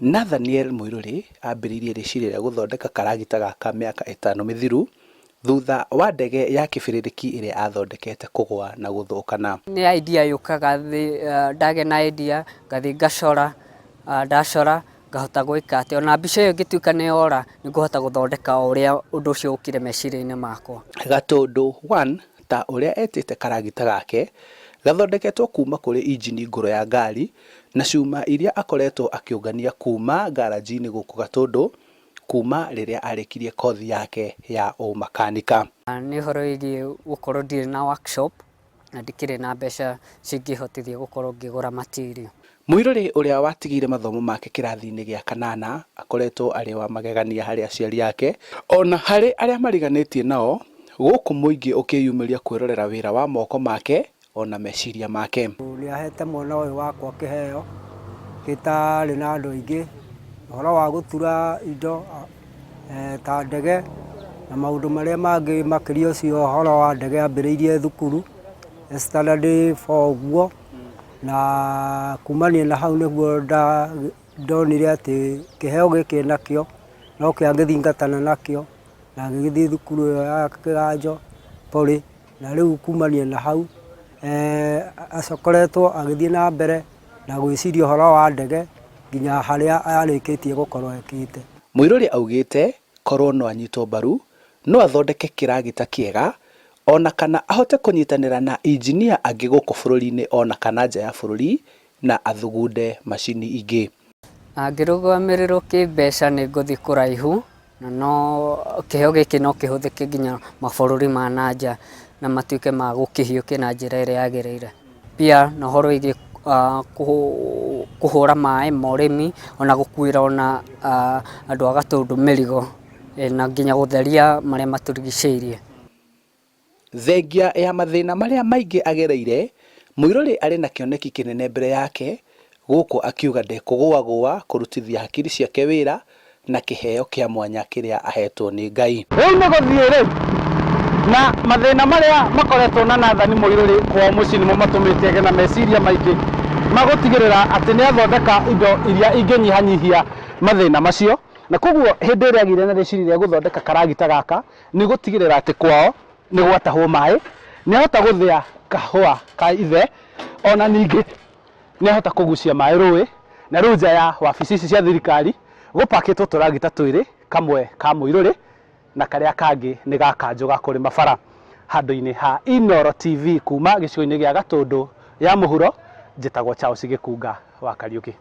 Nathaniel Muiruri ambĩrĩirie rĩciria rĩa gũthondeka karagita gaka mĩaka 5 mĩthiru thutha wa ndege ya kĩbĩrĩrĩki ĩrĩa athondekete kũgwa na gũthũkana. Nĩ idea yũkaga ndage na idea ngathi ngacora ndacora ngahota gwĩka atĩ ona mbica ĩyo ĩngĩtuĩka nĩ yora nĩ ngũhota gũthondeka ũrĩa ũndũ ũcio ũkire meciria-inĩ makwa. Gatũndũ 1 ta ũrĩa etĩte karagita gake gathondeketwo kuma kũrĩ injini ngũrũ ya ngari na cuma iria akoretwo akĩũngania kuma garaji-inĩ gũkũ Gatũndũ kuma rĩrĩa arĩkirie kothi yake ya ũmakanika. Nĩ ũhoro wĩgiĩ gũkorwo ndirĩ na workshop na ndikĩrĩ na mbeca cingĩhotithia gũkorwo ngĩgũra material. Muiruri ũrĩa watigire mathomo make kĩrathi-inĩ gĩa 8 akoretwo arĩ wa magegania harĩ aciari ake ona harĩ arĩa mariganĩtie nao, gũkũ mũingĩ ũkĩyumĩria kwĩrorera wĩra wa moko make ona meciria make. Nĩ ahete mwana ũyũ wakwa kĩheo gĩtarĩ na andũ aingĩ, ũhoro wa gũtura indo ta ndege na maũndũ marĩa mangĩ makĩria ũcio. Ũhoro wa ndege ambĩrĩirie thukuru standard 4 ũguo, na kumania na hau nĩguo ndonire atĩ kĩheo gĩkĩ nakĩo no kĩangĩthingatana nakĩo na agĩgĩthiĩ thukuru ĩyo ya Kĩganjo Poly, na rĩu kumania na hau acokoretwo agĩthiĩ na mbere na gwĩciria ũhoro wa ndege nginya harĩa arĩkĩtie gũkorwo ekĩte. Muiruri augĩte korwo no anyitwo mbaru no athondeke kĩragita kĩega ona kana ahote kũnyitanĩra na injinia angĩ gũkũ bũrũri-inĩ ona kana nja ya bũrũri na athugunde macini ingĩ. Angĩrũgamĩrĩrwo kĩmbeca nĩ ngũthiĩ kũraihu na no kĩheo gĩkĩ no kĩhũthĩke nginya mabũrũri ma nanja na matuĩke ma gũkĩhiũkia na njĩra ĩrĩa yagĩrĩire. Pia no ũhoro wĩgiĩ kũhũra maĩ ma ũrĩmi ona gũkuĩra ona andũ a Gatũndũ mĩrigo na nginya gũtheria marĩa matũrigicĩirie. Thengia ya mathĩna marĩa maingĩ agereire, Muiruri arĩ na kĩoneki kĩnene mbere yake, gũkũ akiuga ndekũgũagũa kũrutithia hakiri ciake wĩra na kĩheo kĩa mwanya kĩrĩa ahetwo nĩ Ngai. Rĩu nĩ gũthiĩ rĩ na mathĩna marĩa makoretwo na Nathani Muiruri kwa mũciĩ nĩmo matũmĩte agĩe na meciria maingĩ magũtigĩrĩra atĩ nĩ athondeka indo iria ingĩnyihanyihia mathĩna macio, na koguo hĩndĩ ĩrĩa agĩire na rĩciria rĩa gũthondeka karagita gaka nĩ gũtigĩrĩra atĩ kwao nĩ gwatahwo maĩ, nĩ ahota gũthĩa kahũa ka ithe, ona ningĩ nĩ ahota kũgucia maĩ rũĩ, na rĩu nja ya wabici ici cia thirikari gũpakĩtwo tũragita twĩrĩ, kamwe ka Muiruri na karĩa kangĩ nĩ ga Kanjũ ga kũrĩma bara. Handũ-inĩ ha Inooro TV kuma gĩcigo-inĩ gĩa Gatũndũ ya mũhuro, njĩtagwo Charles Gĩkunga wa Kariũki.